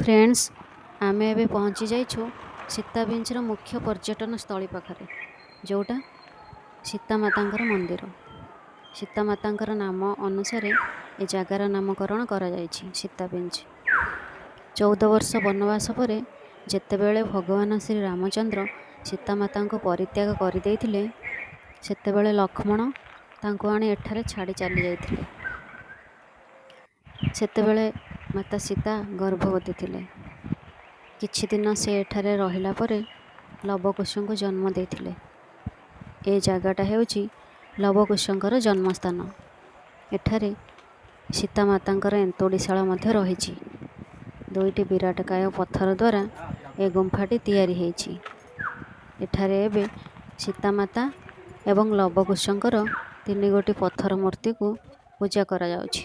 Friends आमे एबे पहुँची जाइछु सीताबिंचर मुख्य पर्यटन स्थली पाखरे जोटा सीतामातांकर मंदिर। सीतामातांकर नाम अनुसार ए जगार नामकरण करा जाइछि सीताबिंच। 14 वर्ष वनवास पर जेतेबेले भगवान श्री रामचंद्र सीतामाता परित्याग करदेइथिले सेतेबेले लक्ष्मण तांको आनी एठारे छाड़ी चली जाइथिले। सेतेबेले माता सीता गर्भवती थिले। किछि दिन से एठारे रहिला परे लवकुशଙ୍କୁ जन्म देइथिले। ए जगाटा हेउछि लवकुशଙ୍କର जन्मस्थान। एठारे सीतामातांकर एन्तोड़ीशाला मध्य रहिछि। दुईटी विराटकाय पत्थर द्वारा ए गुंफाटी तैयारी हेछि। एठारे एबे सीतामाता एवं लवकुशଙ୍କର 3 गोटी पत्थर मूर्ति को पूजा करा जाउछि।